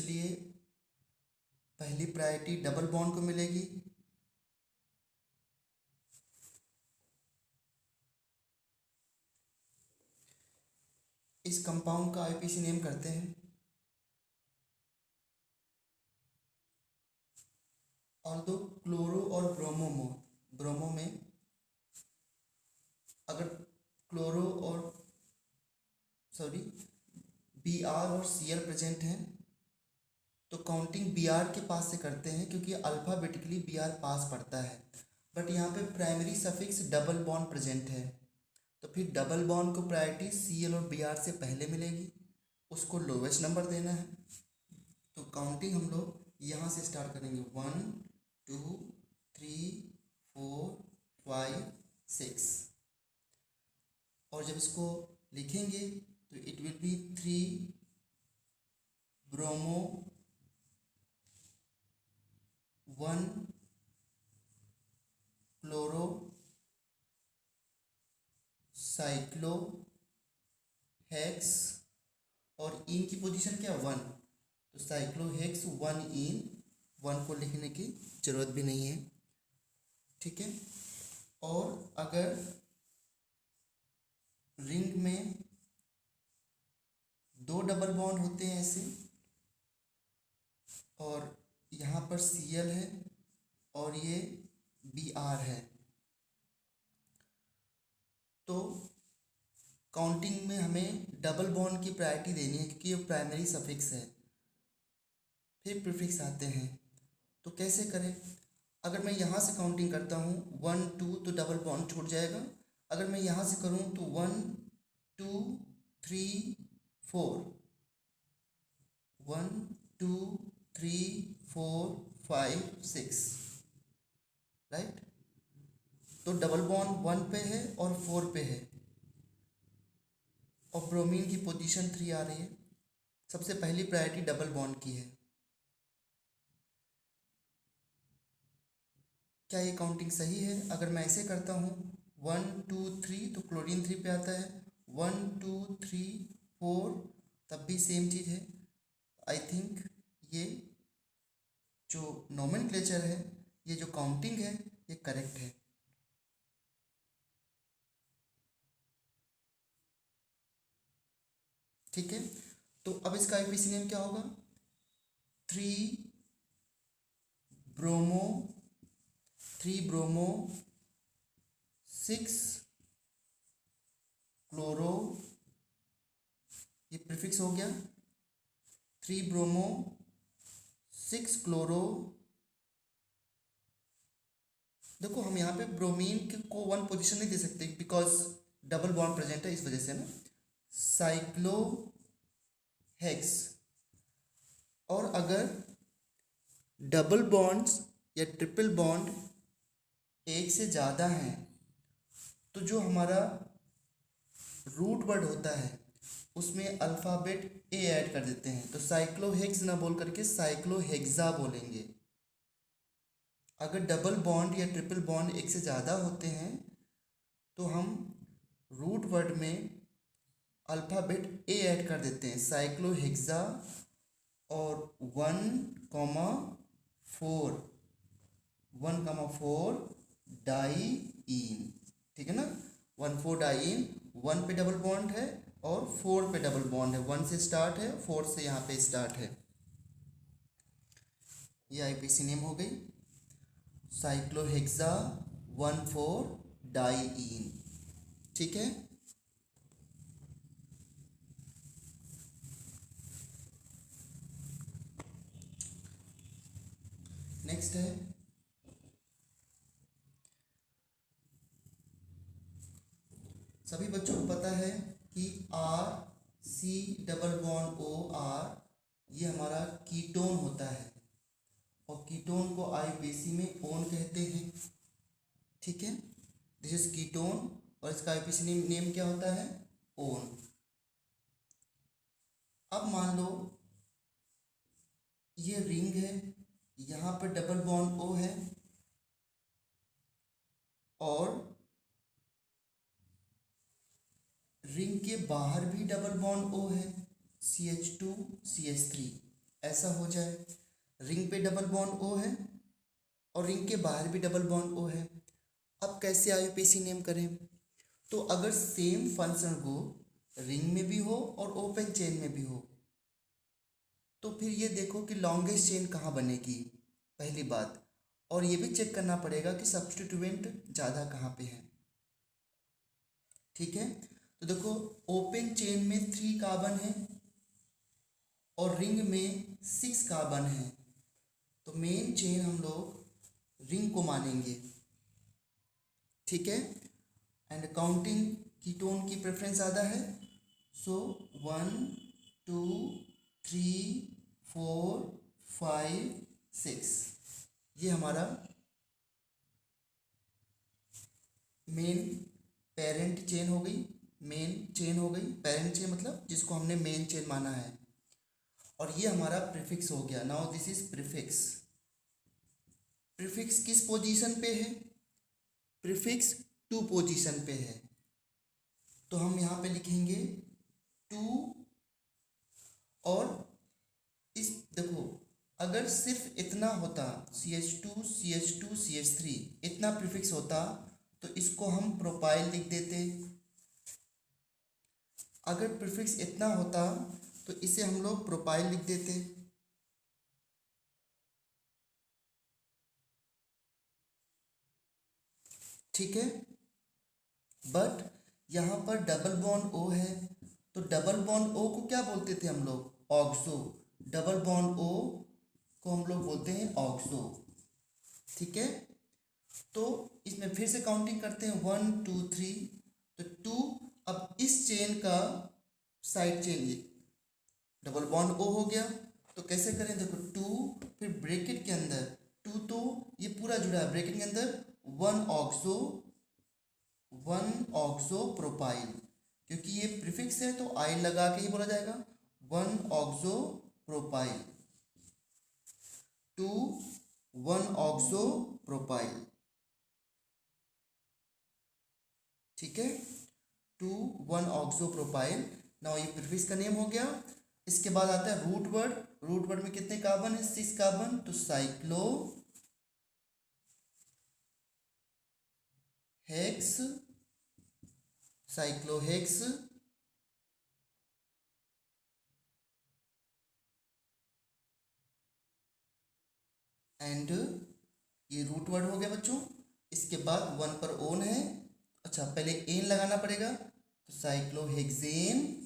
इसलिए पहली priority double bond को मिलेगी। इस कंपाउंड का आईपीसी नेम करते हैं। ऑल्दो क्लोरो और ब्रोमो में अगर क्लोरो और बी आर और सी एल प्रेजेंट हैं तो काउंटिंग बी आर के पास से करते हैं, क्योंकि अल्फ़ाबेटिकली बी आर पास पड़ता है। बट यहाँ पे primary suffix double bond present है, तो फिर डबल बॉन्ड को प्रायोरिटी सी एल और बी आर से पहले मिलेगी, उसको लोवेस्ट नंबर देना है। तो काउंटिंग हम लोग यहाँ से स्टार्ट करेंगे, 1 2 3 4 5 6, और जब इसको लिखेंगे तो it will be 3 bromo 1 chloro cyclo hex, और इन की पोजीशन क्या 1, तो साइक्लो हेक्स 1 इन, 1 को लिखने की जरूरत भी नहीं है, ठीक है। और अगर रिंग में 2 डबल बॉन्ड होते हैं ऐसे, और यहाँ पर Cl है और ये Br है, तो काउंटिंग में हमें डबल बॉन्ड की प्रायोरिटी देनी है, क्योंकि ये प्राइमरी सफिक्स है। फिर प्रीफिक्स आते हैं, तो कैसे करें? अगर मैं यहाँ से काउंटिंग करता हूँ 1 2 तो डबल बॉन्ड छूट जाएगा। अगर मैं यहाँ से करूँ तो 1 2 3 4, 1 2 3 4 5 6, राइट। तो डबल बॉन्ड 1 पे है और 4 पे है, और ब्रोमीन की पोजीशन 3 आ रही है। सबसे पहली प्रायोरिटी डबल बॉन्ड की है। क्या ये काउंटिंग सही है? अगर मैं ऐसे करता हूँ 1 2 3 तो क्लोरीन 3 पे आता है, 1 2 3 4 तब भी सेम चीज़ है। आई थिंक ये जो नोमेनक्लेचर है, ये जो काउंटिंग है, ये करेक्ट है। ठीक है, तो अब इसका आईपीसी नेम क्या होगा? 3 ब्रोमो 6 क्लोरो, ये प्रीफिक्स हो गया, 3 ब्रोमो 6 क्लोरो। देखो हम यहाँ पे ब्रोमीन को 1 पोजीशन नहीं दे सकते, बिकॉज डबल बॉन्ड प्रेजेंट है, इस वजह से ना। साइक्लो हेक्स, और अगर डबल बॉन्ड्स या ट्रिपल बॉन्ड एक से ज़्यादा हैं तो जो हमारा रूट वर्ड होता है उसमें अल्फ़ाबेट ए ऐड कर देते हैं, तो साइक्लोहेक्स ना बोल करके साइक्लोहेक्सा बोलेंगे। अगर डबल बॉन्ड या ट्रिपल बॉन्ड एक से ज़्यादा होते हैं तो हम रूट वर्ड में अल्फ़ाबेट ए ऐड कर देते हैं, साइक्लोहेक्सा, और 1,4 डाईईन, ठीक है ना। 1,4 डाईईन, 1 पे डबल बॉन्ड है और 4 पे डबल बॉन्ड है, 1 से स्टार्ट है, 4 से यहाँ पे स्टार्ट है। ये आईपीसी नेम हो गई, साइक्लोहेक्सा 1,4 डाईईन, ठीक है। नेक्स्ट है सभी बच्चों को पता है कि RC डबल बॉन्ड OR ये हमारा कीटोन होता है, और कीटोन को आईपीसी में ओन कहते हैं, ठीक है। दिस इज कीटोन, और इसका आईपीसी नेम क्या होता है? ओन। अब मान लो ये रिंग है, यहाँ पर डबल बॉन्ड O है, और रिंग के बाहर भी डबल बॉन्ड O है, CH2 CH3, ऐसा हो जाए, रिंग पे डबल बॉन्ड ओ है और रिंग के बाहर भी डबल बॉन्ड ओ है। अब कैसे आईयूपीएसी नेम करें? तो अगर सेम फंक्शन को रिंग में भी हो और ओपन चेन में भी हो, तो फिर ये देखो कि लॉन्गेस्ट चेन कहाँ बनेगी, पहली बात। और ये भी चेक करना पड़ेगा कि सब्स्टिट्यूएंट ज़्यादा कहाँ पे है। ठीक है, तो देखो ओपन चेन में 3 कार्बन है और रिंग में 6 कार्बन है, तो मेन चेन हम लोग रिंग को मानेंगे। ठीक है, एंड काउंटिंग कीटोन की प्रेफरेंस ज़्यादा है, सो 1 2 3 4 5 6 ये हमारा मेन पेरेंट चेन हो गई। मेन चेन हो गई, पेरेंट चेन मतलब जिसको हमने मेन चेन माना है। और ये हमारा प्रीफिक्स हो गया। Now this is prefix. Prefix किस पोजीशन पे है? प्रीफिक्स 2 पोजीशन पे है, तो हम यहाँ पे लिखेंगे 2। और इस देखो, अगर सिर्फ इतना होता CH2 CH2 CH3 इतना प्रीफिक्स होता तो इसको हम प्रोपाइल लिख देते। अगर प्रीफिक्स इतना होता तो इसे हम लोग प्रोपाइल लिख देते। ठीक है, बट यहाँ पर डबल बॉन्ड ओ है, तो डबल बॉन्ड ओ को क्या बोलते थे हम लोग? ऑक्सो। डबल बॉन्ड ओ को हम लोग बोलते हैं ऑक्सो। ठीक है, तो इसमें फिर से काउंटिंग करते हैं 1 2 3, तो 2। अब इस चेन का side chain double bond O हो गया, तो कैसे करें? देखो 2 फिर ब्रैकेट के अंदर 2, तो ये पूरा जुड़ा है ब्रैकेट के अंदर 1 ऑक्सो प्रोपाइल, क्योंकि ये प्रीफिक्स है तो आई लगा के ही बोला जाएगा 1 ऑक्सो प्रोपाइल, 2 1 ऑक्सो प्रोपाइल। ठीक है, 2 1 ऑक्सो प्रोपाइल। नाउ ये प्रीफिक्स का नेम हो गया। इसके बाद आता है रूट वर्ड। रूट वर्ड में कितने कार्बन है? 6 कार्बन, तो साइक्लो हेक्स, साइक्लोहेक्स एंड ये रूट वर्ड हो गया बच्चों। इसके बाद 1 पर ओन है। अच्छा, पहले एन लगाना पड़ेगा, तो साइक्लोहेक्सेन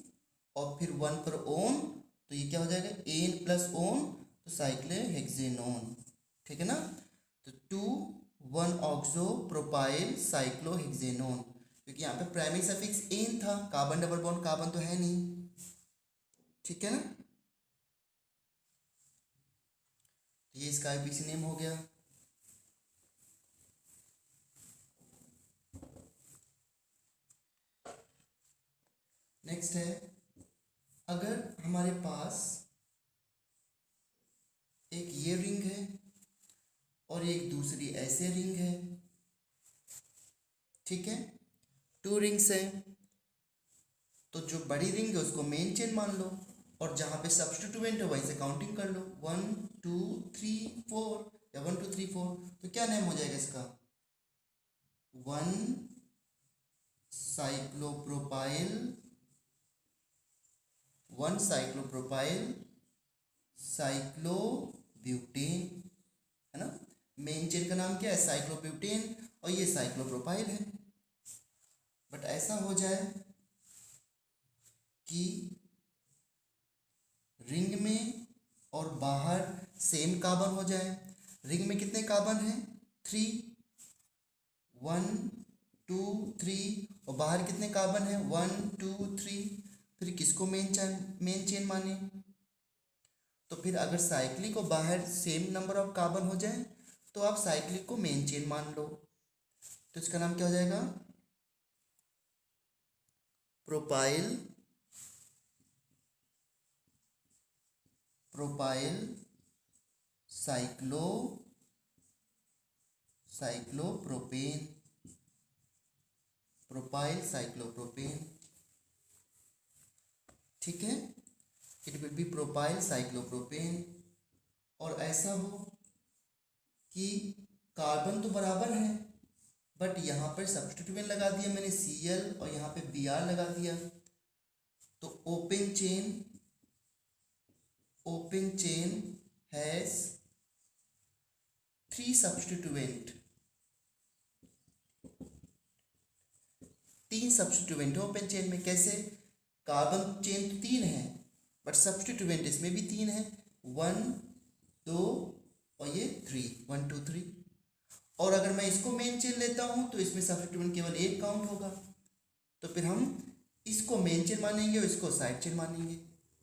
और फिर 1 पर ओन, तो ये क्या हो जाएगा? एन प्लस ओन, तो साइक्लोहेक्सेनोन। ठीक है ना, तो 2 1 ऑक्सो प्रोपाइल साइक्लोहेक्सेनोन, क्योंकि यहाँ पे प्राइमरी सफिक्स एन था, कार्बन डबल बॉन्ड कार्बन तो है नहीं। ठीक है ना, तो ये इसका आईपीसी नेम हो गया। नेक्स्ट है, अगर हमारे पास एक ये रिंग है और एक दूसरी ऐसे रिंग है। ठीक है, 2 रिंग्स है, तो जो बड़ी रिंग है उसको मेन चेन मान लो, और जहाँ पे सब्स्टिट्यूएंट है वहीं से काउंटिंग कर लो 1 2 3 4 या 1 2 3 4। तो क्या नेम हो जाएगा इसका? 1 साइक्लोप्रोपाइल, 1 साइक्लोप्रोपाइल साइक्लोब्यूटेन, है ना। मेन चेन का नाम क्या है? साइक्लोब्यूटेन, और ये साइक्लोप्रोपाइल है। बट ऐसा हो जाए कि रिंग में और बाहर सेम कार्बन हो जाए। रिंग में कितने कार्बन हैं? 3, 1 2 3, और बाहर कितने कार्बन हैं? 1 2 3। फिर किसको मेन चेन माने? तो फिर अगर साइक्लिक और बाहर सेम नंबर ऑफ कार्बन हो जाए तो आप साइक्लिक को मेन चेन मान लो, तो इसका नाम क्या हो जाएगा? Propyl, propyl cyclopropane, propyl cyclopropane. ठीक है, it will be propyl cyclopropane. ऐसा हो कि कार्बन तो बराबर है बट यहाँ पर सब्स्टिट्यूएंट लगा दिया मैंने Cl और यहाँ पे Br लगा दिया, तो open chain has 3 substituent, 3 substituent है ओपन चेन में। कैसे? कार्बन चेन तो 3 है बट सब्स्टिट्यूएंट इसमें भी 3 है, 1 2 और ये 3, 1 2 3। और अगर मैं इसको मेन चेन लेता हूँ तो इसमें सब्स्टिट्यूएंट केवल एक काउंट होगा, तो फिर हम इसको मेन चेन मानेंगे और इसको साइड चेन मानेंगे,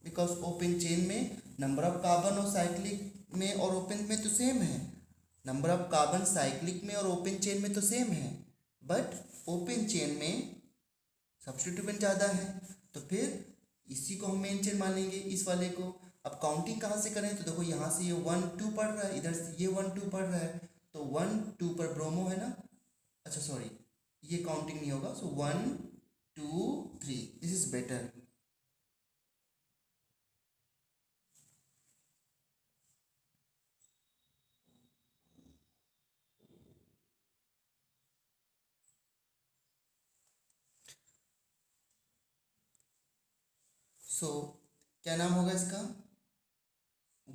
बिकॉज ओपन चेन में नंबर ऑफ कार्बन और साइक्लिक में और ओपन में तो सेम है, नंबर ऑफ कार्बन साइक्लिक में और ओपन चेन में तो सेम है, बट ओपन चेन में सब्स्टिट्यूएंट ज़्यादा है, तो फिर इसी को हम मेन चेन मानेंगे, इस वाले को। अब काउंटिंग कहाँ से करें? तो देखो यहाँ से ये 1 2 पढ़ रहा है, इधर से ये 1 2 पढ़ रहा है, तो 1 2 पर ब्रोमो है ना, अच्छा सॉरी ये काउंटिंग नहीं होगा, सो 1 2 3, दिस इज बेटर। सो क्या नाम होगा इसका?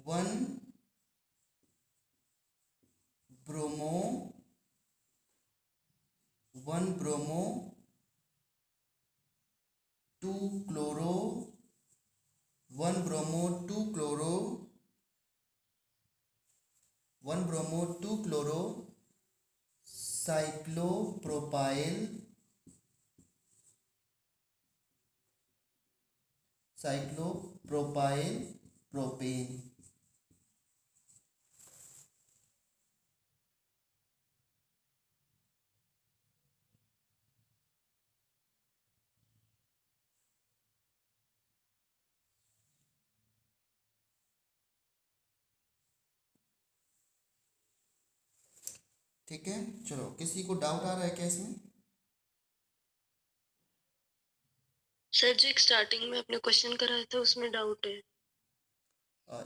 1 bromo 2 chloro 1 bromo 2 chloro 1 bromo 2 chloro cyclopropyl propane. ठीक है, चलो किसी को डाउट आ रहा है क्या इसमें? सर जो एक स्टार्टिंग में आपने क्वेश्चन कराया था उसमें डाउट है।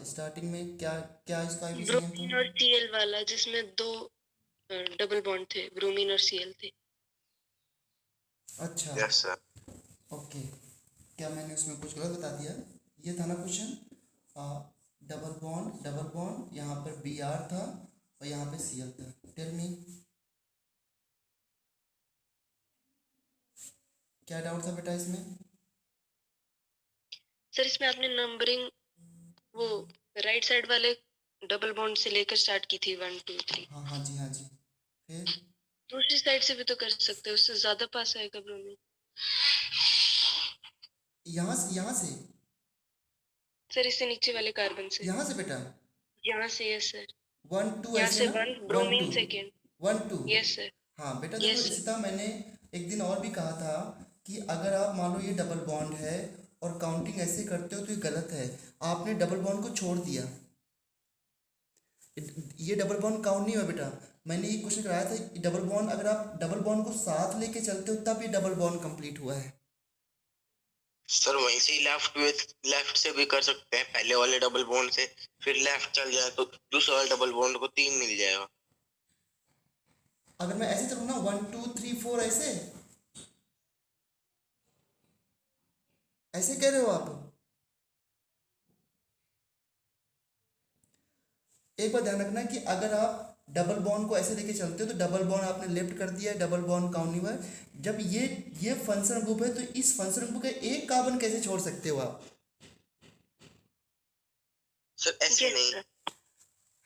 स्टार्टिंग में क्या क्या इसका एफिशिएंट ब्रोमीन था? और सीएल वाला जिसमें 2 डबल बॉन्ड थे, ब्रोमीन और सीएल थे। अच्छा यस सर। ओके, क्या मैंने उसमें कुछ गलत बता दिया? ये था ना क्वेश्चन, डबल बॉन्ड यहाँ पर Br था और यहाँ पे Cl था। टेल मी क्या डाउट था बेटा इसमें? सर इसमें आपने नंबरिंग वो राइट साइड वाले डबल बॉन्ड से लेकर स्टार्ट की थी 1 2 3। हाँ हाँ जी हाँ जी, फिर दूसरी साइड से भी तो कर सकते हैं, उससे ज्यादा पास आएगा ब्रोमीन। यहाँ से सर इससे नीचे वाले कार्बन से, यहाँ से बेटा यहाँ से। यस सर, 1 2 यहाँ ऐसे से ना, 1 1 ब्रोमीन 2 सेकेंड। 1 2। Yes sir. हाँ बेटा देखो, यस सर। इसी मैंने एक दिन और भी कहा था कि अगर आप मान लो ये डबल बॉन्ड है और काउंटिंग ऐसे करते हो तो ये गलत है, आपने डबल बॉन्ड को छोड़ दिया, ये डबल बॉन्ड काउंट नहीं हुआ बेटा। मैंने ये क्वेश्चन कराया था, डबल बॉन्ड अगर आप डबल बॉन्ड को साथ लेके चलते हो तब ये डबल बॉन्ड कंप्लीट हुआ है। सर वहीं से लेफ्ट से भी कर सकते हैं, पहले वाले डबल बॉन्ड से, फिर लेफ्ट चल जाए तो दूसरे वाले डबल बॉन्ड को 3 मिल जाएगा। अगर मैं ऐसे चलूँ ना 1 2 3 4 ऐसे ऐसे कह रहे हो आप? एक बात ध्यान रखना कि अगर आप डबल बॉन्ड को ऐसे लेके चलते हो तो डबल बॉन्ड आपने लेफ्ट कर दिया है, डबल बॉन्ड काउंट नहीं हुआ है। जब ये फंक्शनल ग्रुप है तो इस फंक्शनल ग्रुप का एक कार्बन कैसे छोड़ सकते हो आप? सर ऐसे नहीं।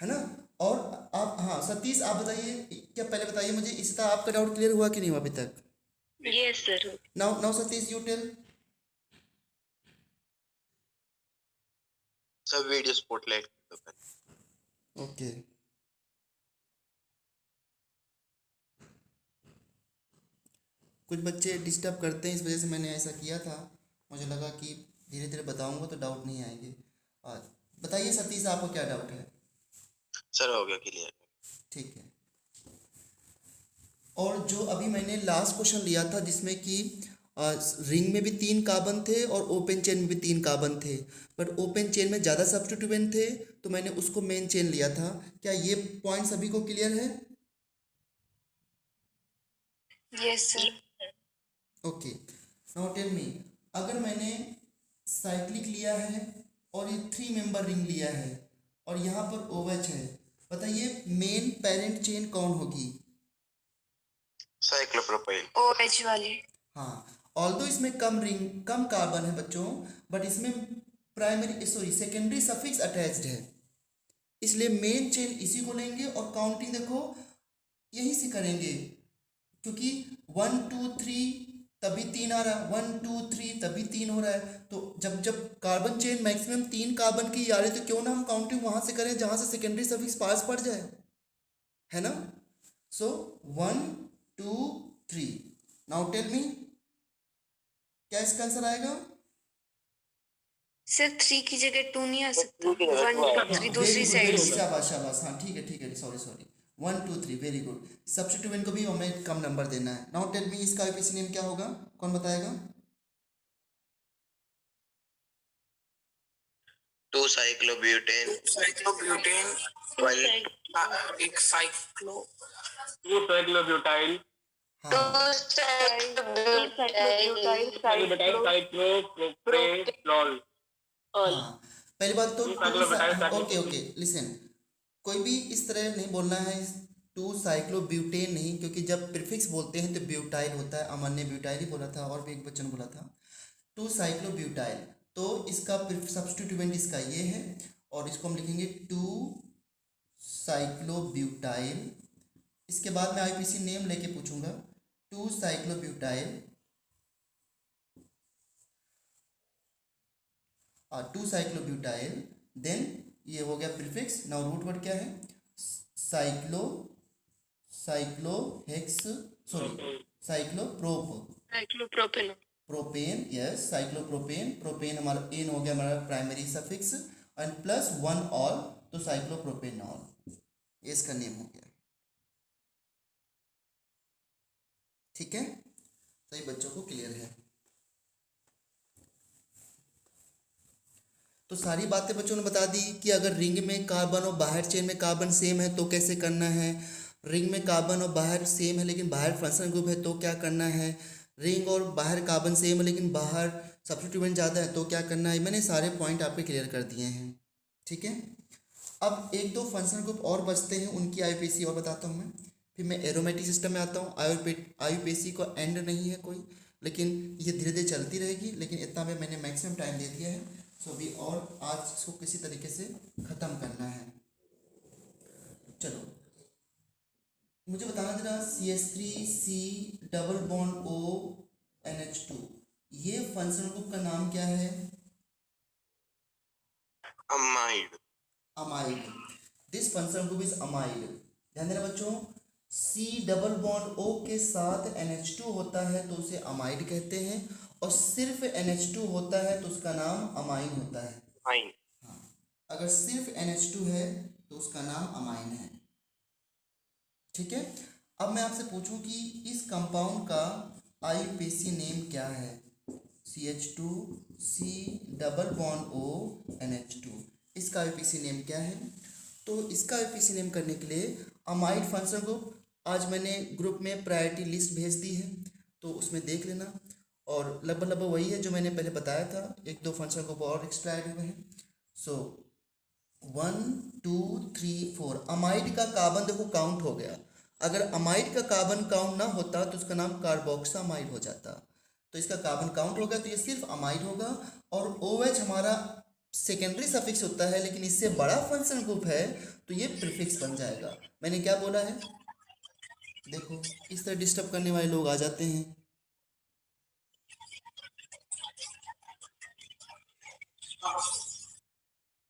है ना? और आप, हाँ सतीश आप बताइए, क्या पहले बताइए मुझे, इस तरह आपका डाउट क्लियर हुआ कि नहीं हुआ अभी तक? Yes sir. Now Satish you tell. Sir video spotlight. Okay कुछ बच्चे डिस्टर्ब करते हैं, इस वजह से मैंने ऐसा किया था, मुझे लगा कि धीरे धीरे बताऊंगा तो डाउट नहीं आएंगे। और बताइए सतीश आपको क्या डाउट है? सर हो गया क्लियर। ठीक है, और जो अभी मैंने लास्ट क्वेश्चन लिया था जिसमें कि रिंग में भी 3 कार्बन थे और ओपन चेन में भी 3 कार्बन थे, बट ओपन चेन में ज़्यादा सब्स्टिट्यूएंट थे तो मैंने उसको मेन चेन लिया था। क्या ये पॉइंट सभी को क्लियर है? Yes sir. Okay, now tell me, अगर मैंने साइक्लिक लिया है और ये 3 मेंबर रिंग लिया है और यहाँ पर OH है, बताइए मेन पेरेंट चेन कौन होगी? साइक्लोप्रोपाइल। OH वाली। हाँ, ऑल्दो इसमें कम रिंग कम कार्बन है बच्चों, बट इसमें primary sorry secondary suffix attached है, इसलिए मेन चेन इसी को लेंगे और काउंटिंग देखो यहीं से करेंगे, क्योंकि 1 2 3 तभी 3 आ रहा है, 1 2 3 तभी 3 हो रहा है, तो जब जब कार्बन चेन मैक्सिमम 3 कार्बन की आ रही है तो क्यों ना हम काउंटिंग वहां से करें जहां से सेकेंडरी सफिक्स पास पड़ जाए, है ना? सो 1 2 3, नाउ टेल मी क्या इसका आंसर आएगा? सर 3 की जगह 2 नहीं आ सकता? 1 2 3 वेरी दूसरी गुड, साइड वेरी गुड, से। शाबाश शाबाश, हाँ ठीक है, sorry sorry, 1 2 3, very good. Substituent को भी हमें कम नंबर देना है। नाउ टेल मी इसका आईपीसी नेम क्या होगा, कौन बताएगा? 2 साइक्लोब्यूटेन। साइक्लोब्यूटेन, वन एक साइक्लो 2 साइक्लोब्यूटाइल हाँ साइक्लोप्रोपेनॉल। हाँ, पहली बात तो ये साइक्लोब्यूटाइल ओके ओके लिसन, कोई भी इस तरह नहीं बोलना है 2 साइक्लोब्यूटेन नहीं, क्योंकि जब प्रीफिक्स बोलते हैं तो ब्यूटाइल होता है, अमन ने ब्यूटाइल ही बोला था और भी एक बच्चन बोला था 2 साइक्लोब्यूटाइल, तो इसका सब्स्टिट्यूएंट इसका ये है और इसको हम लिखेंगे 2 साइक्लोब्यूटाइल। इसके बाद मैं आईपीसी नेम लेके पूछूंगा 2 साइक्लोब्यूटाइल, 2 साइक्लोब्यूटाइल, देन ये हो गया प्रीफिक्स। नाउ रूट वर्ड क्या है? Cyclo cyclohex sorry cycloprop cyclopropanol. Propane, yes cyclopropane, propane हमारा एन हो गया हमारा primary suffix and plus 1 ol, तो साइक्लोप्रोपेनॉल, ये इसका नेम हो गया। ठीक है, सही बच्चों को क्लियर है? तो सारी बातें बच्चों ने बता दी कि अगर रिंग में कार्बन और बाहर चेन में कार्बन सेम है तो कैसे करना है, रिंग में कार्बन और बाहर सेम है लेकिन बाहर फंक्शनल ग्रुप है तो क्या करना है, रिंग और बाहर कार्बन सेम है लेकिन बाहर सब्स्टिट्यूएंट ज़्यादा है तो क्या करना है, मैंने सारे पॉइंट आप पे क्लियर कर दिए हैं। ठीक है, अब एक दो फंक्शनल ग्रुप और बचते हैं, उनकी आईयूपीएसी और बताता हूँ मैं, फिर मैं एरोमेटिक सिस्टम में आता हूँ। आईयूपीएसी को एंड नहीं है कोई, लेकिन ये धीरे धीरे चलती रहेगी, लेकिन इतना में मैंने मैक्सिमम टाइम दे दिया है, सो अभी और आज इसको किसी तरीके से ख़त्म करना है। चलो मुझे बताना जरा CH3C double bond O NH2, ये फंक्शनल ग्रुप का नाम क्या है? Amide. Amide, this functional group is amide. ध्यान देना बच्चों, C डबल बॉन्ड O के साथ NH2 होता है तो उसे अमाइड कहते हैं, और सिर्फ NH2 होता है तो उसका नाम अमाइन होता है। फाइन। हाँ, अगर सिर्फ NH2 है तो उसका नाम अमाइन है। ठीक है, अब मैं आपसे पूछूं कि इस कंपाउंड का आईयूपीएसी नेम क्या है? CH2C double bond O NH2, इसका आईयूपीएसी नेम क्या है? तो इसका आईयूपीएसी नेम करने के लिए अमाइड फंक्शनल ग्रुप आज मैंने ग्रुप में प्रायोरिटी लिस्ट भेज दी है, तो उसमें देख लेना, और लगभग वही है जो मैंने पहले बताया था, एक दो फंक्शनल ग्रुप और एक्स्ट्रा ऐड हुए हैं। सो 1 2 3 4, अमाइड का कार्बन देखो काउंट हो गया, अगर अमाइड का कार्बन काउंट ना होता तो उसका नाम कार्बोक्सामाइड हो जाता, तो इसका कार्बन काउंट होगा तो ये सिर्फ अमाइड होगा, और OH हमारा सेकेंडरी सफिक्स होता है लेकिन इससे बड़ा फंक्शनल ग्रुप है तो ये प्रीफिक्स बन जाएगा। मैंने क्या बोला है? देखो इस तरह डिस्टर्ब करने वाले लोग आ जाते हैं,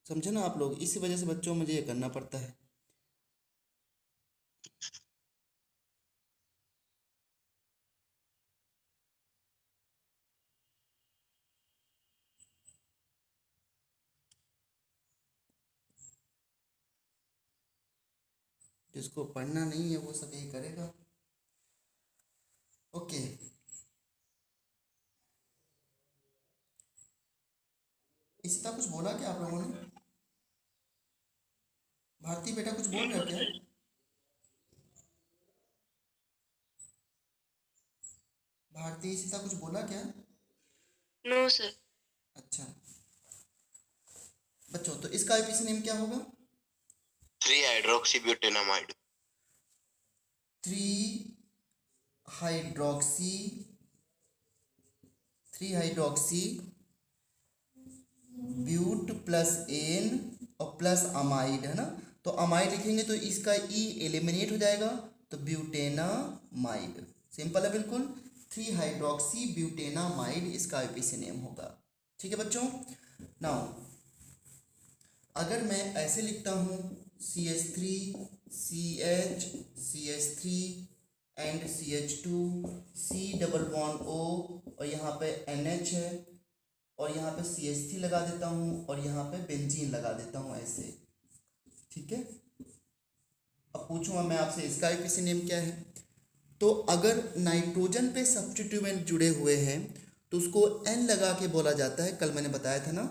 समझे ना आप लोग, इसी वजह से बच्चों मुझे ये करना पड़ता है। जिसको पढ़ना नहीं है वो सब यही करेगा। ओके, बोला क्या आप लोगों ने? भारती बेटा कुछ बोल रहे हो क्या? भारती सीता कुछ बोला क्या? No sir. अच्छा बच्चों, तो इसका आईपीसी नेम क्या होगा? 3-hydroxybutenamide. 3 hydroxy but plus ene और प्लस अमाइड, है ना? तो अमाइड लिखेंगे तो इसका ई एलिमिनेट हो जाएगा, तो ब्यूटेनामाइड। सिंपल है बिल्कुल। 3 हाइड्रोक्सी ब्यूटेनामाइड इसका आईपीसी नेम होगा। ठीक है बच्चों। नाउ अगर मैं ऐसे लिखता हूँ CH3 CH CH3 and CH2 C double bond O और यहाँ पे NH है और यहाँ पे CH3 लगा देता हूँ और यहाँ पे बेंजीन लगा देता हूँ ऐसे। ठीक है, अब पूछूंगा मैं आपसे इसका आईपीसी नेम क्या है। तो अगर नाइट्रोजन पे सब्स्टिट्यूएंट जुड़े हुए हैं तो उसको N लगा के बोला जाता है, कल मैंने बताया था ना?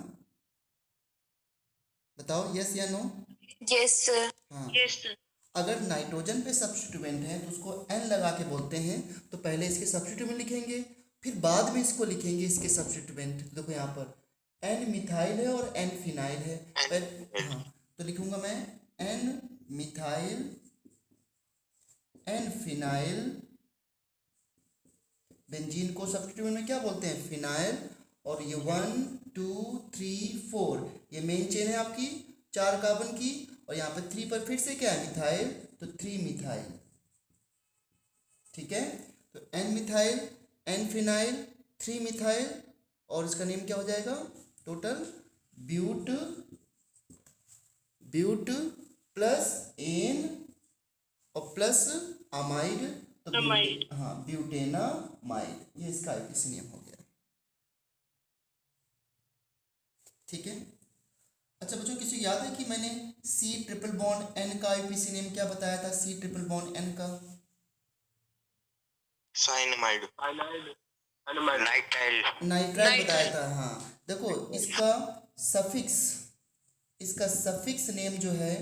बताओ यस या नो? Yes sir. हाँ, यस सर। अगर नाइट्रोजन पे सब्स्टिट्यूएंट है तो उसको N लगा के बोलते हैं। तो पहले इसके सब्स्टिट्यूएंट लिखेंगे, फिर बाद में इसको लिखेंगे इसके सब्स्टिट्यूएंट। देखो यहाँ पर N मिथाइल है और N फिनाइल है। हाँ, तो लिखूंगा मैं N methyl N phenyl. Benzene को सब्स्टिट्यूएंट में क्या बोलते हैं? फिनाइल। और ये 1 2 3 4 ये मेन चेन है आपकी 4 कार्बन की, और यहाँ पे 3 पर फिर से क्या है? मिथाइल, तो 3 मिथाइल। ठीक है, तो N methyl N phenyl 3 methyl और इसका नेम क्या हो जाएगा टोटल? ब्यूट प्लस एन और प्लस अमाइड, तो अमाइड। हाँ ब्यूटेनामाइड, ये इसका आईपीसी नेम हो गया। ठीक है। अच्छा बच्चों, किसी को याद है कि मैंने C ट्रिपल बॉन्ड N का आईपीसी नेम क्या बताया था? C ट्रिपल बॉन्ड N का Cyanamide. Nitrile. नाइट्राइल बताया था। हाँ देखो, इसका सफिक्स नेम जो है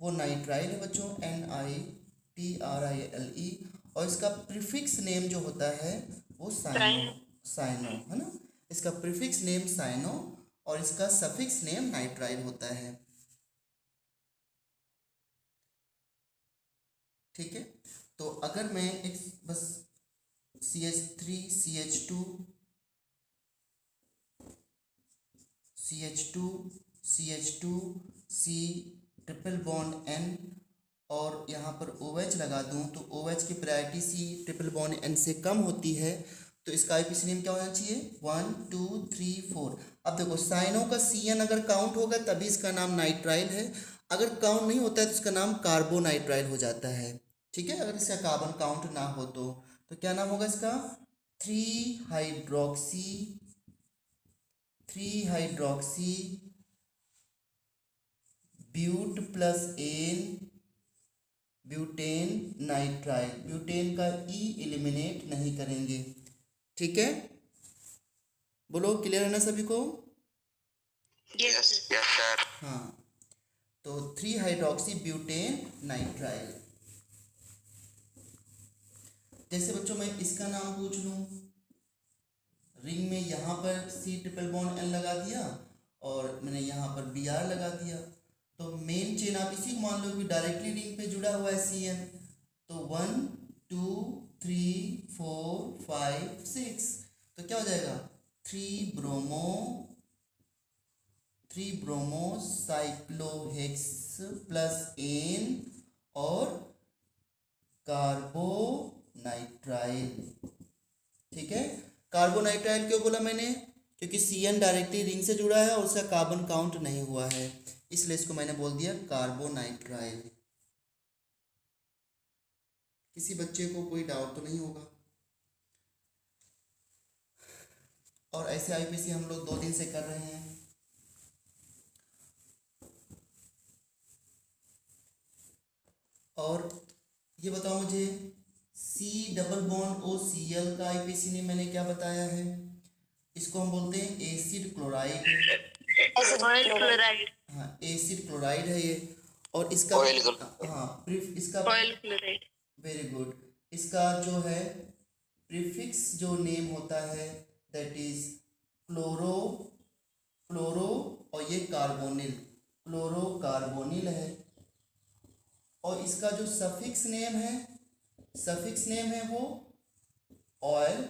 वो नाइट्राइल है बच्चों, NITRILE। और इसका प्रीफिक्स नेम जो होता है वो साइनो है ना? इसका प्रीफिक्स नेम साइनो और इसका सफिक्स नेम नाइट्राइल होता है। ठीक है, तो अगर मैं एक बस CH3 CH2 C triple bond N और यहाँ पर OH लगा दूँ तो OH की priority C triple bond N से कम होती है, तो इसका आईपीसी नेम क्या होना चाहिए? 1 2 3 4। अब देखो, साइनो का CN अगर काउंट होगा तभी इसका नाम नाइट्राइल है, अगर काउंट नहीं होता है तो इसका नाम कार्बोनाइट्राइल हो जाता है। ठीक है, अगर इसका कार्बन काउंट ना हो तो क्या नाम होगा इसका? 3 hydroxy but plus ene butane nitrile. Butane का ई एलिमिनेट नहीं करेंगे। ठीक है, बोलो क्लियर है ना सभी को? Yes, yes, sir. हाँ, तो 3 हाइड्रोक्सी ब्यूटेन नाइट्राइल। जैसे बच्चों मैं इसका नाम पूछ लूँ, रिंग में यहाँ पर C ट्रिपल बॉन्ड N लगा दिया और मैंने यहाँ पर Br लगा दिया, तो मेन चेन आप इसी को मान लो कि डायरेक्टली रिंग पे जुड़ा हुआ है CN। तो 1 2 3 4 5 6, तो क्या हो जाएगा? 3 ब्रोमो साइक्लोहेक्स प्लस एन और कार्बोनाइट्राइल। ठीक है, कार्बोनाइट्राइल क्यों बोला मैंने? क्योंकि CN डायरेक्टली रिंग से जुड़ा है और उसका कार्बन काउंट नहीं हुआ है, इसलिए इसको मैंने बोल दिया कार्बोनाइट्राइल। किसी बच्चे को कोई डाउट तो नहीं होगा? और ऐसे आईपीसी हम लोग 2 दिन से कर रहे हैं। और ये बताओ मुझे, C डबल बॉन्ड OCl का आईपीसी नेम मैंने क्या बताया है? इसको हम बोलते हैं एसिड क्लोराइड। ऑयल क्लोराइड, हाँ एसिड क्लोराइड है ये। और इसका Oil chloride। हाँ प्रीफ इसका ऑयल क्लोराइड। Very good. इसका जो है प्रीफिक्स जो नेम होता है दैट इज क्लोरो, क्लोरो और ये कार्बोनिल, क्लोरोकार्बोनिल है। और इसका जो सफिक्स नेम है वो ऑयल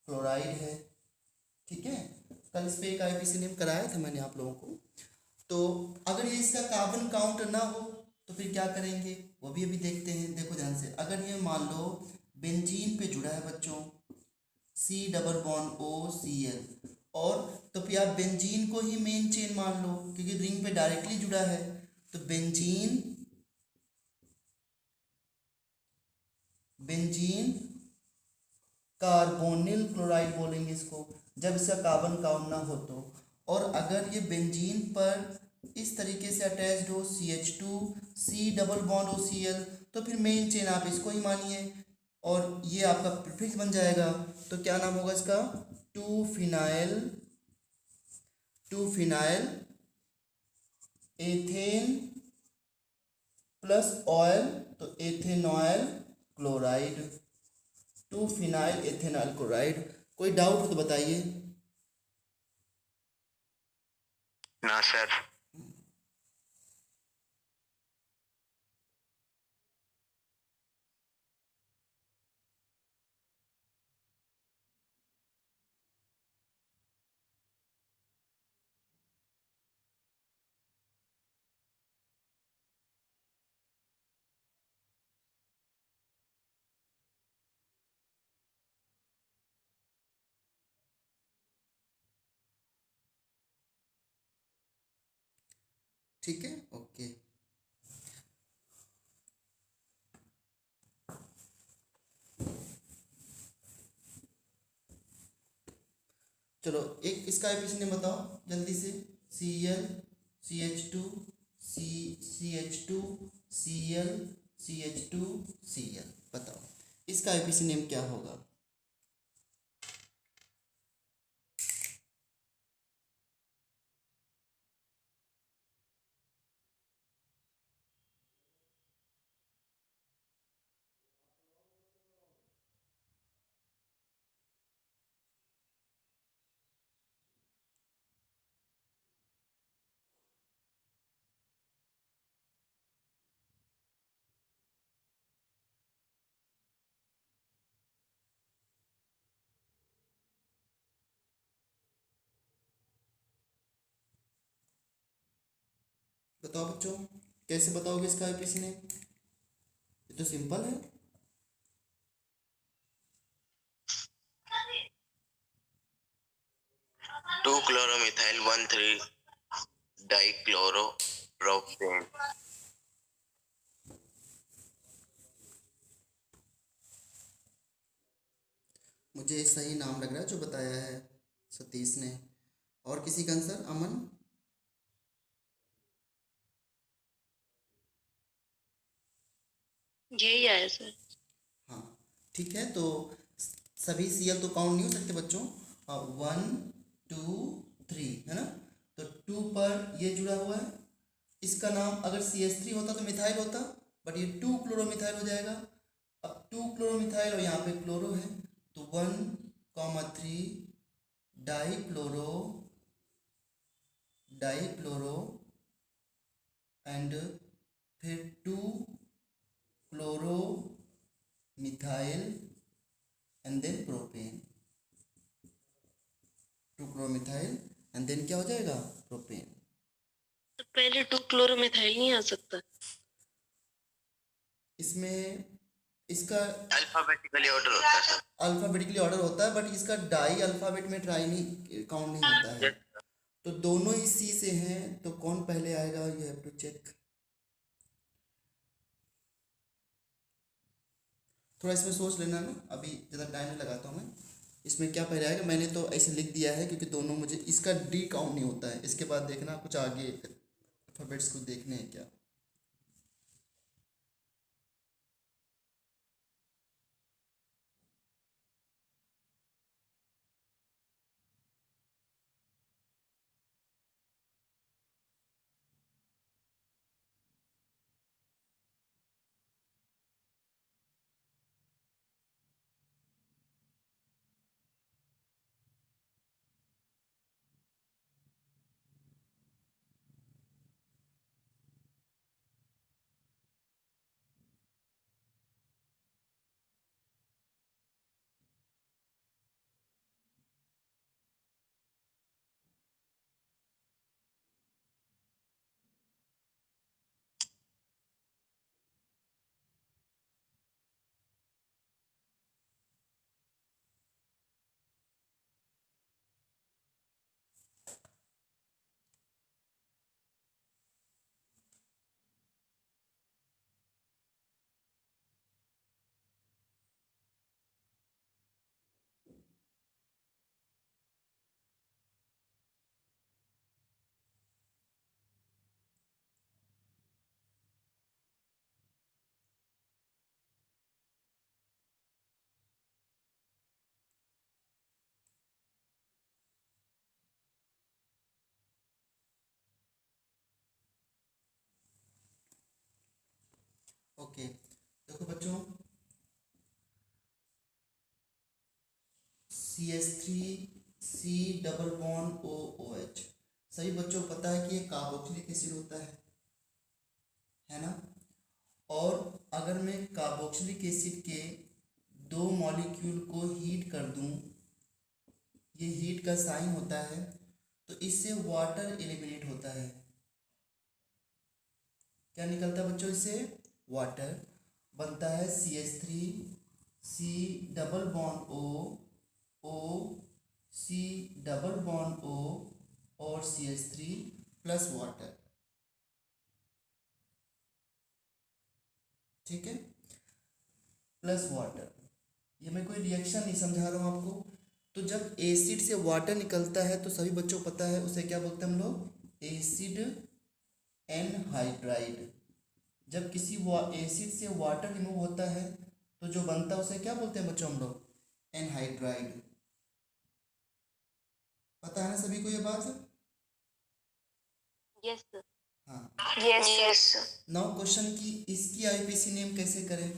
क्लोराइड है। ठीक है, कल इस पे एक आईपीसी नेम कराया था मैंने आप लोगों को। तो अगर ये इसका कार्बन काउंट ना हो तो फिर क्या करेंगे वो भी अभी देखते हैं। देखो ध्यान से, अगर ये मान लो बेंजीन पे जुड़ा है बच्चों, C double bond O C L, और तो फिर आप बेंजीन को ही मेन चेन मान लो क्योंकि रिंग पे डायरेक्टली जुड़ा है। तो बेंजीन कार्बोनिल क्लोराइड बोलेंगे इसको, जब इसका कार्बन काउंट ना हो तो। और अगर ये बेंजीन पर इस तरीके से अटैच्ड हो CH2 C double bond O C L, तो फिर मेन चेन आप इसको ही मानिए और ये आपका प्रीफिक्स बन जाएगा। तो क्या नाम होगा इसका, two phenyl ethane plus oyl, तो ethanoyl chloride, two phenyl ethanol chloride. कोई डाउट हो तो बताइए। ना सर। ठीक है, ओके। चलो एक इसका एफिशिएंट नेम बताओ जल्दी से। Cl CH2 CH2 Cl CH2 Cl, बताओ इसका एफिशिएंट नेम क्या होगा। बताओ बच्चों, कैसे बताओगे इसका एफिशिएंट नेम, ये तो सिंपल है। 2-chloromethyl 1,3-dichloro-propane। मुझे सही नाम लग रहा है जो बताया है सतीश ने। और किसी का आंसर, अमन। यही आया सर। हाँ ठीक है, तो सभी Cl तो काउंट नहीं हो सकते बच्चों, 1 2 3 है ना। तो 2 पर ये जुड़ा हुआ है, इसका नाम अगर CH3 होता तो मिथाइल होता, बट ये 2 क्लोरोमिथाइल हो जाएगा। अब 2 क्लोरोमिथाइल और यहाँ पे क्लोरो है, तो 1,3 डाईक्लोरो एंड फिर 2 chloro methyl and then propane, 2 chloromethyl and then क्या हो जाएगा, प्रोपेन। तो पहले 2 क्लोरोमिथाइल नहीं आ सकता। इसमें इसका अल्फाबेटिकली ऑर्डर होता है सर। अल्फाबेटिकली ऑर्डर होता है, बट इसका डाई अल्फाबेट में ट्राई नहीं काउंट नहीं होता है। तो दोनों ही सी से हैं, तो कौन पहले आएगा, यू हैव टू चेक। थोड़ा इसमें सोच लेना ना, अभी ज़्यादा टाइम नहीं लगाता हूँ मैं। इसमें क्या पहले आएगा, मैंने तो ऐसे लिख दिया है क्योंकि दोनों मुझे, इसका डी काउंट नहीं होता है। इसके बाद देखना कुछ आगे अल्फाबेट्स को देखने हैं क्या। बच्चों? CH3C double bond OOH। सभी बच्चों को पता है कि ये कार्बोक्सिलिक एसिड होता है ना? और अगर मैं कार्बोक्सिलिक एसिड के दो मॉलिक्यूल को हीट कर दूं, ये हीट का साइन होता है, तो इससे वाटर एलिमिनेट होता है। क्या निकलता है बच्चों? इससे वाटर बनता है CH3C double bond O C double bond O और CH3 प्लस वाटर। ठीक है, प्लस वाटर। ये मैं कोई रिएक्शन नहीं समझा रहा हूँ आपको। तो जब एसिड से वाटर निकलता है तो सभी बच्चों को पता है उसे क्या बोलते हैं हम लोग? Acid anhydride. जब किसी एसिड से वाटर रिमूव होता है तो जो बनता है उसे क्या बोलते हैं बच्चों हम लोग? एनहाइड्राइड। पता है ना सभी को ये बात? Yes sir. हाँ। यस नाउ क्वेश्चन की इसकी आईपीसी नेम कैसे करें?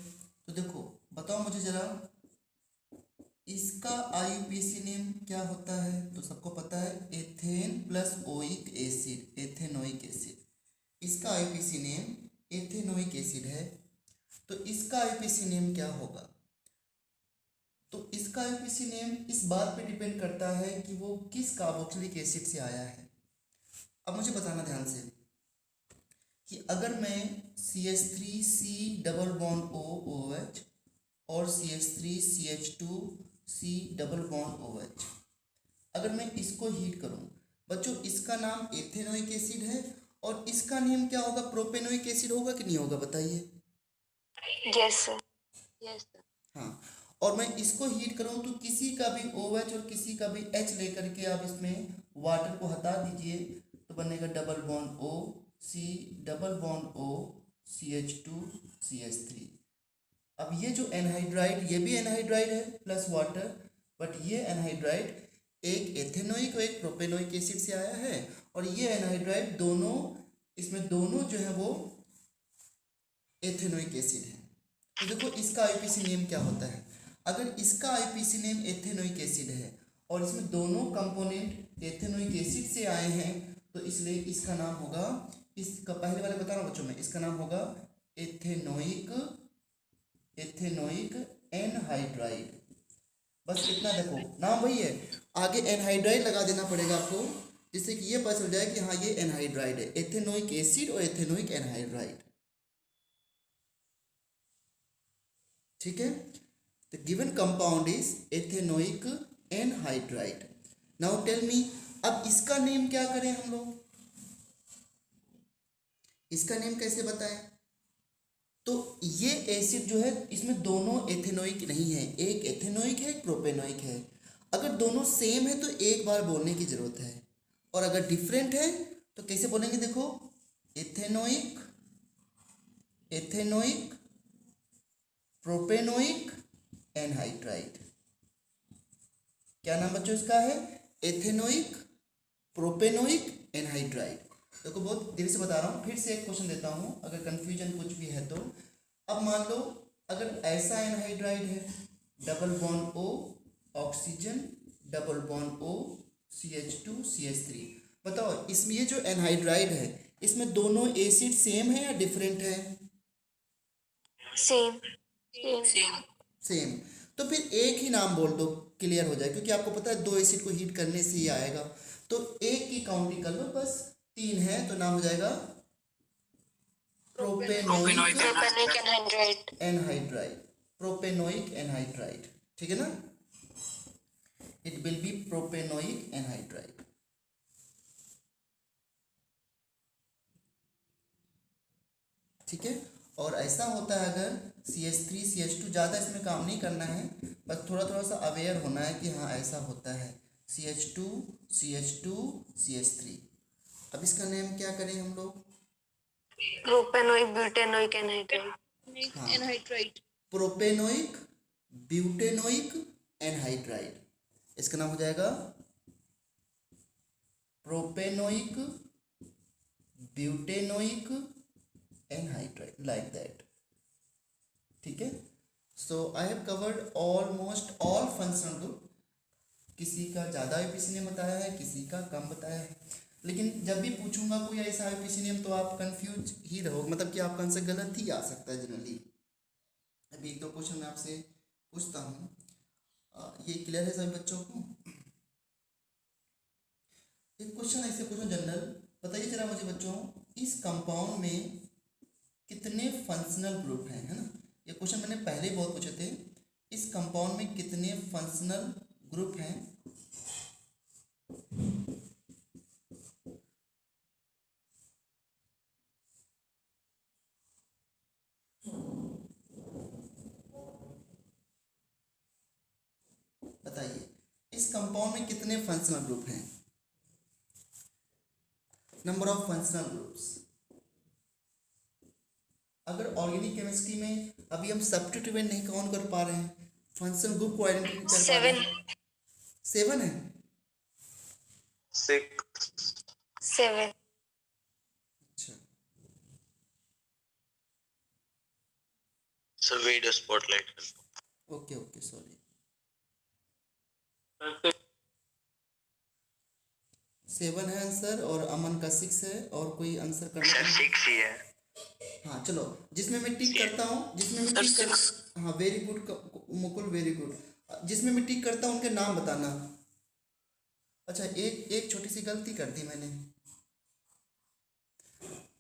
तो देखो, बताओ मुझे जरा, इसका आईपीसी नेम क्या होता है? तो सबको पता है, ethane plus oic acid, ethanoic acid. इसका आईपीसी नेम एथेनोइक एसिड है। तो इसका आईपीसी नेम क्या होगा? तो इसका आईपीसी नेम इस बात पे डिपेंड करता है कि वो किस कार्बोक्सिलिक एसिड से आया है। अब मुझे बताना ध्यान से कि अगर मैं CH3C डबल बॉन्ड OOH और CH3CH2C डबल बॉन्ड OH, अगर मैं इसको हीट करूं, बच्चों इसका नाम एथेनोइक एसिड है और इसका नेम क्या होगा? प्रोपेनोइक एसिड होगा कि नहीं होगा? बताइए। Yes sir. Yes sir. हाँ, और मैं इसको हीट करूं तो किसी का भी OH और किसी का भी H लेकर के आप इसमें वाटर को हटा दीजिए तो बनेगा double bond O C double bond O CH2 CH3। अब ये जो एनहाइड्राइड, ये भी एनहाइड्राइड है प्लस वाटर, बट ये एनहाइड्राइड एक एथेनोइक और एक प्रोपेनोइक एसिड से आया है, और ये एनहाइड्राइड दोनों, इसमें दोनों जो है वो एथेनोइक एसिड है। तो देखो इसका आईपीसी नेम क्या होता है? अगर इसका आईपीसी नेम एथेनोइक एसिड है और इसमें दोनों कंपोनेंट एथेनोइक एसिड से आए हैं, तो इसलिए इसका नाम होगा, इसका पहले वाले बता रहा हूँ बच्चों में, इसका नाम होगा एथेनोइक एनहाइड्राइड। बस इतना देखो, नाम वही है, आगे एनहाइड्राइड लगा देना पड़ेगा आपको, जिससे कि ये पता चल जाए कि हाँ ये एनहाइड्राइड है, एथेनोइक एसिड और एथेनोइक एनहाइड्राइड। ठीक है, the given compound is ethanoic anhydride. Now tell me, अब इसका नेम क्या करें हम लोग? इसका नेम कैसे बताएं? तो ये एसिड जो है इसमें दोनों एथेनोइक नहीं है, एक एथेनोइक है एक प्रोपेनोइक है। अगर दोनों सेम है तो एक बार बोलने की जरूरत है, और अगर डिफरेंट है तो कैसे बोलेंगे? देखो, एथेनोइक एथेनोइक प्रोपेनोइक एनहाइड्राइड। क्या नाम बच्चों इसका है? Ethanoic propanoic anhydride. देखो बहुत देर से बता रहा हूँ, फिर से एक क्वेश्चन देता हूँ अगर कंफ्यूजन कुछ भी है तो। अब मान लो अगर ऐसा एनहाइड्राइड है, double bond O oxygen double bond O CH2 CH3, बताओ इसमें ये जो एनहाइड्राइड है इसमें दोनों एसिड सेम है या डिफरेंट है? सेम। सेम। तो फिर एक ही नाम बोल दो, क्लियर हो जाए, क्योंकि आपको पता है दो एसिड को हीट करने से ही आएगा। तो एक की काउंटिंग कर लो, बस 3 है तो नाम हो जाएगा प्रोपेनोइक एनहाइड्राइड। प्रोपेनोइक एनहाइड्राइड, ठीक है ना? It will be propanoic anhydride. ठीक है, और ऐसा होता है अगर CH3 CH2, ज़्यादा इसमें काम नहीं करना है, बस थोड़ा थोड़ा सा अवेयर होना है कि हाँ ऐसा होता है, CH2 CH2 CH3। अब इसका नेम क्या करें हम लोग? Propanoic butanoic anhydride. हाँ, प्रोपेनोइक ब्यूटेनोइक एनहाइड्राइड। इसका नाम हो जाएगा propanoic butanoic anhydride, like that. ठीक है, so I have covered almost all functional group. किसी का ज़्यादा आईपीसी नेम बताया है, किसी का कम बताया है, लेकिन जब भी पूछूंगा कोई ऐसा आईपीसी नेम तो आप कंफ्यूज ही रहोगे, मतलब कि आपका आंसर गलत ही आ सकता है जनरली। अभी एक दो क्वेश्चन मैं आपसे पूछता हूँ, ये क्लियर है सभी बच्चों को? एक क्वेश्चन ऐसे क्वेश्चन जनरल, बताइए जरा मुझे बच्चों, इस कंपाउंड में कितने फंक्शनल ग्रुप हैं, है ना? ये क्वेश्चन मैंने पहले ही बहुत पूछे थे। इस कंपाउंड में कितने फंक्शनल ग्रुप हैं? बताइए इस कंपाउंड में कितने फंक्शनल ग्रुप हैं? Number of functional groups. अगर ऑर्गेनिक केमिस्ट्री में अभी हम सब्स्टिट्यूएंट नहीं काउंट कर पा रहे हैं, फंक्शनल ग्रुप को आइडेंटिफाई कर पा रहे हैं, 7 है। 7 अच्छा, सर वीडियो स्पॉटलाइट कर दो। Okay okay sorry. Sir, 7 है आंसर, और अमन का 6 है, और कोई आंसर करना सर चाहे? 6 ही है। हाँ चलो, जिसमें मैं टिक करता हूँ, जिसमें मैं टिक कर, हाँ very good Mukul, very good. जिसमें मैं टिक करता हूँ उनके नाम बताना। अच्छा, एक छोटी सी गलती कर दी मैंने।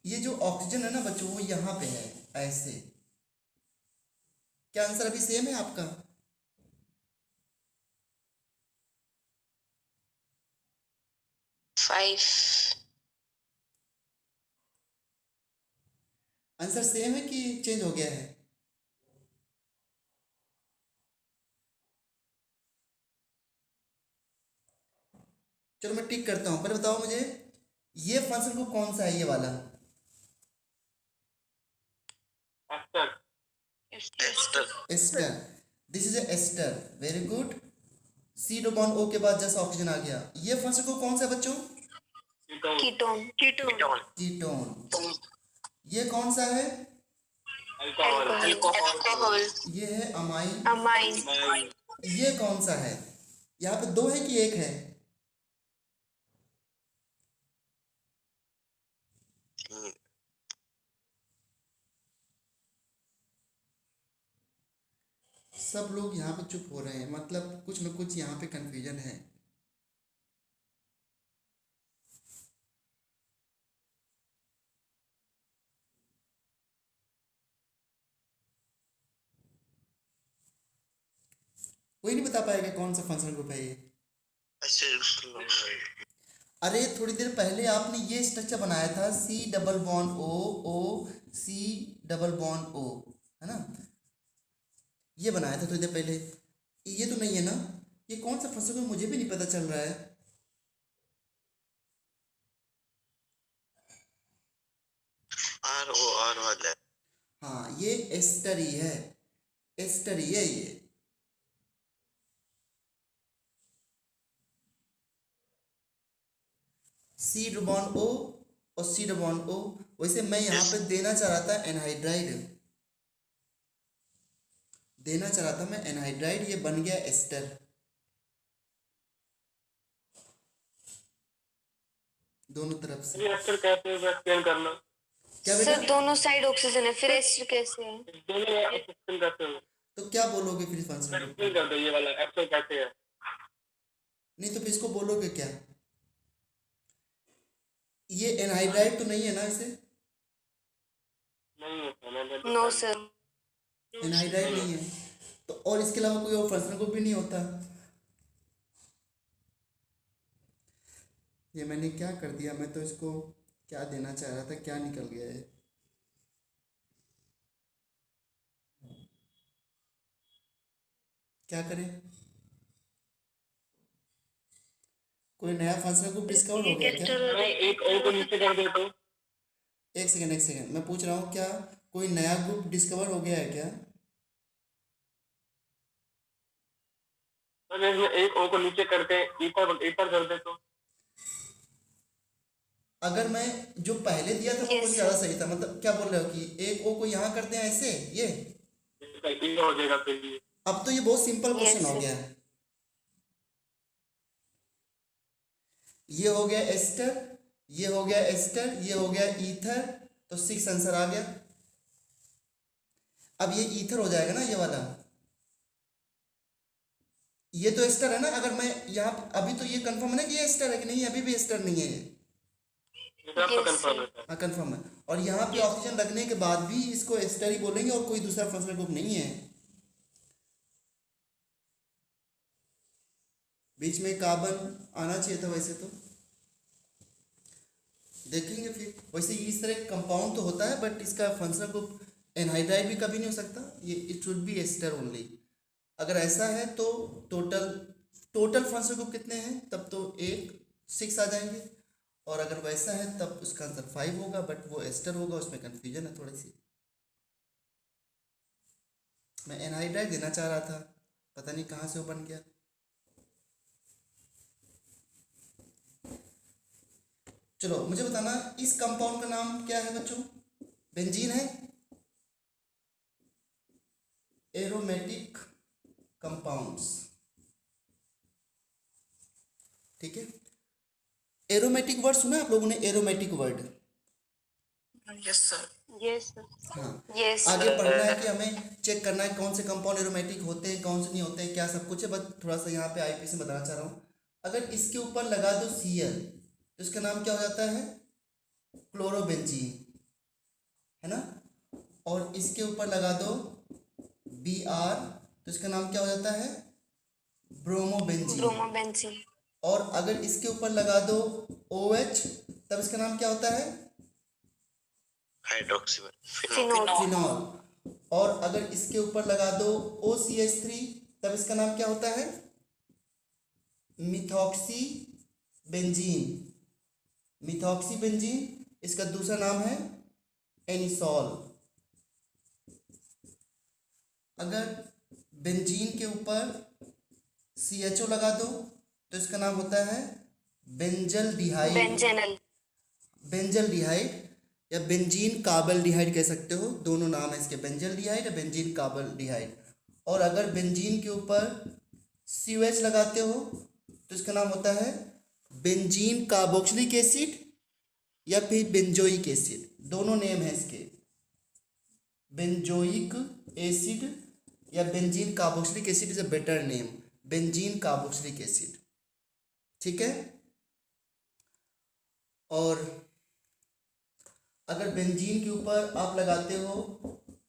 ये जो ऑक्सीजन है ना बच्चों, वो यहाँ पे है ऐसे। क्या आंसर अभी सेम है आपका? फाइव आंसर सेम है कि चेंज हो गया है? चलो मैं टिक करता हूँ, पहले बताओ मुझे ये फंक्शन ग्रुप कौन सा है, ये वाला? Esther. Ester. Ester, this is ester, very good. C डो बॉन्ड ओ के बाद जस्ट ऑक्सीजन आ गया। ये फंक्शन ग्रुप कौन सा है बच्चों? Ketone. Ketone ketone. ये कौन सा है? Alcohol. अल्कोहल ये है अमाइन। Amine Amine. ये कौन सा है? यहाँ पे 2 है कि 1 है? सब लोग यहाँ पे चुप हो रहे हैं, मतलब कुछ न कुछ यहाँ पे कंफ्यूजन है। कोई नहीं बता पाएगा कौन सा फंक्शनल ग्रुप है ये? अरे थोड़ी देर पहले आपने ये स्ट्रक्चर बनाया था, सी डबल बॉन्ड ओ ओ सी डबल बॉन्ड ओ, है ना? ये बनाया था थोड़ी देर पहले। ये तो नहीं है ना? ये कौन सा फंक्शनल ग्रुप मुझे भी नहीं पता चल रहा है। ROR वाला है। हाँ ये एस्टर ही है, एस्टर ही है ये। सी डबॉन्ड ओ और सी डबॉन्ड ओ। वैसे मैं यहाँ पे देना चाह रहा था एनहाइड्राइड, देना चाह रहा था मैं एनहाइड्राइड, ये बन गया एस्टर। दोनों तरफ से। ये Esther कैसे है एक्सप्लेन करना? क्या बेटा? सर दोनों साइड ऑक्सीजन है, फिर एस्टर कैसे है? दोनों एक्सप्लेन करते हो? तो क्या बोलोगे फिर फंक्शनल ग्रुप? एक्सप्लेन कर दो ये वाला Esther कैसे है? नहीं तो फिर इसको बोलोगे क्या? ये एनहाइड्राइड तो नहीं है ना इसे? नहीं होता, मैंने नो सर एनहाइड्राइड नहीं है तो, और इसके अलावा कोई और फंक्शनल ग्रुप भी नहीं होता। ये मैंने क्या कर दिया, मैं तो इसको क्या देना चाह रहा था, क्या निकल गया है। क्या करें? कोई नया फंक्शनल ग्रुप डिस्कवर हो गया क्या? मैं एक O को नीचे कर देता हूँ। एक सेकेंड मैं पूछ रहा हूँ, क्या कोई नया ग्रुप डिस्कवर हो गया है क्या? मैं इसमें एक O को नीचे करके ईपर कर देता हूँ। अगर मैं जो पहले दिया था वो Yes, मुझे ज़्यादा सही था, मतलब क्या बोल रहे हो कि एक ओ को यहाँ करते हैं ऐसे, ये इसका ये हो जाएगा फिर ये। अब तो ये बहुत सिंपल क्वेश्चन Yes, हो sir. गया है। ये हो गया एस्टर, ये हो गया एस्टर, ये हो गया ईथर, तो 6 आंसर आ गया। अब ये ईथर हो जाएगा ना ये वाला, ये तो एस्टर है ना। अगर मैं यहाँ अभी तो ये कंफर्म है ना कि ये एस्टर है कि नहीं, अभी भी एस्टर नहीं है ये। ये तो आपका Yes, कंफर्म है sir. सर। हाँ कंफर्म है। और यहाँ पे ऑक्सीजन लगने के बाद भी इसको एस्टर ही बोलेंगे और कोई दूसरा फंक्शनल ग्रुप नहीं है। बीच में कार्बन आना चाहिए था वैसे तो, देखेंगे फिर। वैसे इस तरह कंपाउंड तो होता है बट इसका फंक्शनल ग्रुप एनहाइड्राइड भी कभी नहीं हो सकता, ये it should be ester only. अगर ऐसा है तो टोटल फंक्शनल ग्रुप कितने हैं, तब तो 6 आ जाएंगे। और अगर वैसा है तब उसका आंसर 5 होगा, बट वो एस्टर होगा, उसमें कन्फ्यूजन है थोड़ी सी। मैं एनहाइड्राइड देना चाह रहा था, पता नहीं कहाँ से वो बन गया। चलो मुझे बताना इस कंपाउंड का नाम क्या है बच्चों। बेंजीन है, एरोमेटिक कंपाउंड्स, ठीक है। एरोमेटिक वर्ड सुना आप लोगों ने, aromatic word? Yes, sir. Yes, sir. हाँ। Yes, आगे sir. पढ़ना है कि हमें चेक करना है कौन से कंपाउंड एरोमेटिक होते हैं, कौन से नहीं होते हैं, क्या सब कुछ है। बस थोड़ा सा यहाँ पे आईपी से बताना चाह रहा हूँ। अगर इसके ऊपर लगा दो Cl तो इसका नाम क्या हो जाता है, क्लोरोबेंजीन, है ना। और इसके ऊपर लगा दो Br तो इसका नाम क्या हो जाता है, ब्रोमोबेंजीन। Bromobenzene. और अगर इसके ऊपर लगा दो OH तब इसका नाम क्या होता है, हाइड्रोक्सी Phenol. फिनॉल। और अगर इसके ऊपर लगा दो OCH3 तब इसका नाम क्या होता है, मिथॉक्सी बेंजीन। मिथॉक्सी बेंजीन, इसका दूसरा नाम है एनिसॉल। अगर बेंजीन के ऊपर CHO लगा दो तो इसका नाम होता है बेंजल डिहाइड। Benzenal. बेंजल डिहाइड या बेंजीन कार्बल डिहाइड कह सकते हो, दोनों नाम है इसके, बेंजल डिहाइड या बेंजीन कार्बल डिहाइड। और अगर बेंजीन के ऊपर COH लगाते हो तो इसका नाम होता है बेंजीन कार्बोक्सिलिक एसिड या फिर बेंजोइक एसिड, दोनों नेम है इसके, बेंजोइक एसिड या benzene carboxylic acid is a better name, benzene carboxylic acid, ठीक है। और अगर बेंजीन के ऊपर आप लगाते हो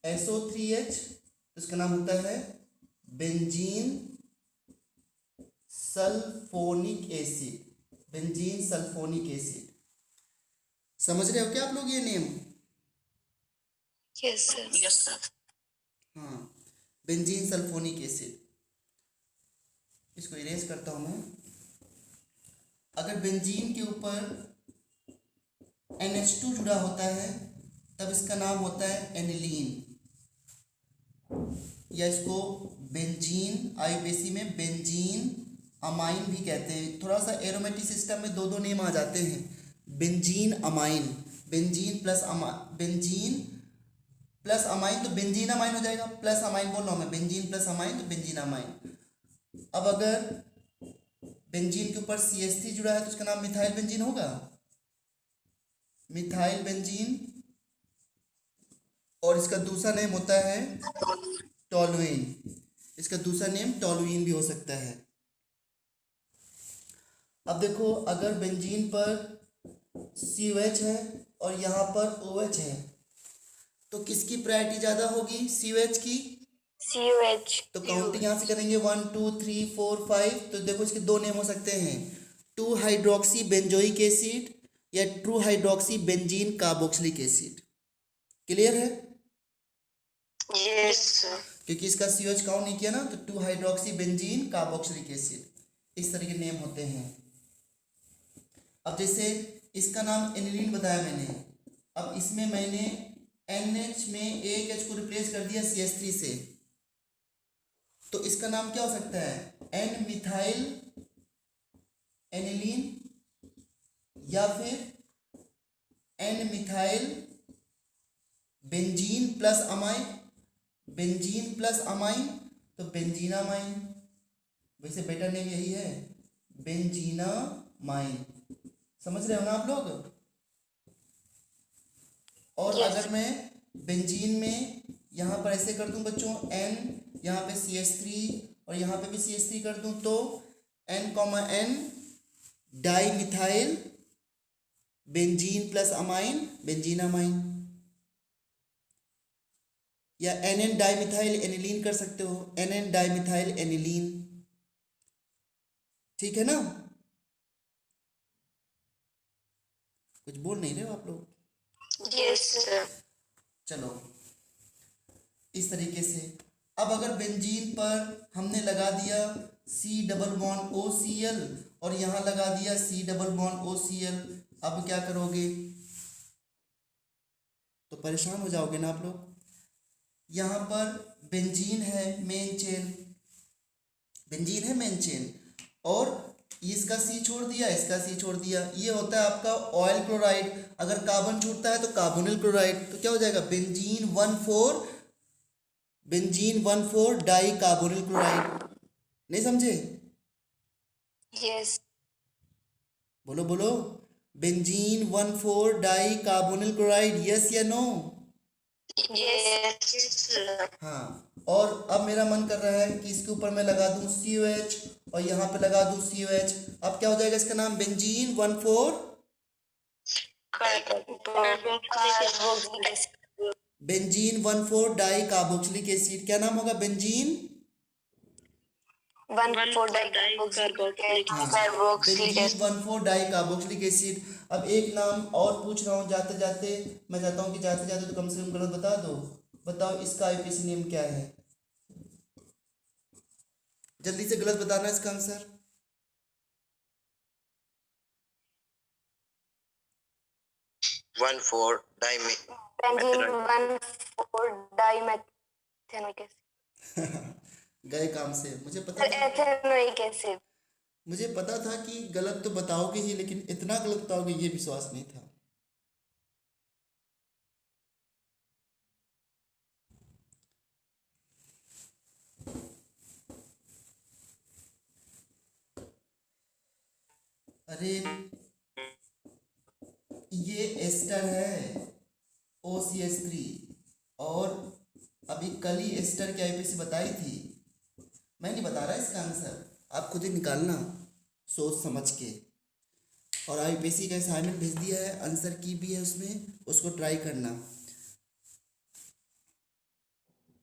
SO3H तो इसका नाम होता है benzene sulphonic acid, benzene sulphonic acid. समझ रहे हो क्या आप लोग ये name? Yes, sir. Yes, sir. हाँ, बेंजीन सल्फोनिक एसिड। इसको इरेज करता हूँ मैं। अगर बेंजीन के ऊपर NH2 जुड़ा होता है तब इसका नाम होता है एनिलीन, या इसको बेंजीन आईपीसी में बेंजीन अमाइन भी कहते हैं। थोड़ा सा एरोमेटिक सिस्टम में दो नेम आ जाते हैं, benzene amine, benzene plus amine तो बेंजीन अमाइन हो जाएगा, प्लस अमाइन बोल रहा हूँ मैं, बेंजीन प्लस अमाइन तो बेंजीन अमाइन। अब अगर बेंजीन के ऊपर CH3 जुड़ा है तो उसका नाम मिथाइल बेंजीन होगा, मिथाइल बेंजीन। और इसका दूसरा नेम होता है टॉलुइन, इसका दूसरा नेम टॉलुइन भी हो सकता है। अब देखो अगर बेंजीन पर COH है और यहाँ पर OH है तो किसकी प्रायोरिटी ज़्यादा होगी, COH की। COH. तो काउंटिंग यहाँ से करेंगे 1 2 3 4 5। तो देखो इसके दो नेम हो सकते हैं, 2 हाइड्रोक्सी बेंजोइक एसिड या 2 hydroxy benzene carboxylic acid. Clear है? Yes, sir. क्योंकि इसका COH काउंट नहीं किया ना, तो 2 हाइड्रोक्सी बेंजीन कार्बोक्सिलिक एसिड, इस तरह के नेम होते हैं। अब जैसे इसका नाम एनिलीन बताया मैंने, अब इसमें मैंने NH में एक H को रिप्लेस कर दिया CH3 से, तो इसका नाम क्या हो सकता है, N मिथाइल एनिलीन या फिर N methyl benzene plus amine benzene plus amine तो बेंजीनामाइन, वैसे बेटर नेम यही है बेंजीनामाइन, समझ रहे हो ना आप लोग। और Yes. अगर मैं बेंजीन में यहाँ पर ऐसे कर दूं बच्चों N, यहाँ पे CH3 और यहाँ पे भी CH3 कर दूं तो N, di methyl benzene plus amine benzenamine, या NN डाई मिथाइल एनिलीन कर सकते हो, NN डाई मिथाइल एनिलीन, ठीक है ना। कुछ बोल नहीं रहे हो आप लोग। Yes, sir. चलो इस तरीके से। अब अगर बेंजीन पर हमने लगा दिया C++OCl और यहाँ लगा दिया C++OCl, अब क्या करोगे, तो परेशान हो जाओगे ना आप लोग। यहाँ पर बेंजीन है मेन चेन, बेंजीन है मेन चेन, और इसका C छोड़ दिया, इसका C छोड़ दिया, ये होता है आपका ऑयल क्लोराइड। अगर कार्बन छूटता है तो कार्बोनिल क्लोराइड, तो क्या हो जाएगा बेंजीन 1,4 डाई कार्बोनिल क्लोराइड। नहीं समझे, Yes. बोलो बोलो, benzene 1,4 di carbonyl chloride, yes या नो। Yes, sir. हाँ, और अब मेरा मन कर रहा है कि इसके ऊपर मैं लगा दूं COH और यहाँ पे लगा दूं COH, अब क्या हो जाएगा इसका नाम benzene 1,4 Carboxylic acid. Benzene 1,4 di carboxylic acid. क्या नाम होगा, बेंजीन 1,4 dicarboxylic हाँ, carboxylic benzene acid. 1,4 di carboxylic acid. अब एक नाम और पूछ रहा हूँ जाते जाते, मैं चाहता हूँ कि जाते जाते तो कम से कम गलत बता दो। बताओ इसका आईपीसी नेम क्या है, जल्दी से गलत बताना इसका आंसर। वन फोर डाई में Benzene 1,4 dimethanoic acid. गए काम से, Ethanoic acid. मुझे पता था कि गलत तो बताओगे ही, लेकिन इतना गलत बताओगे ये विश्वास नहीं था। अरे ये एस्टर है OCH3, और अभी कल ही एस्टर की आईपीसी बताई थी, मैं नहीं बता रहा इसका आंसर, आप खुद ही निकालना सोच समझ के। और आईपीसी का असाइनमेंट भेज दिया है, आंसर की भी है उसमें, उसको ट्राई करना।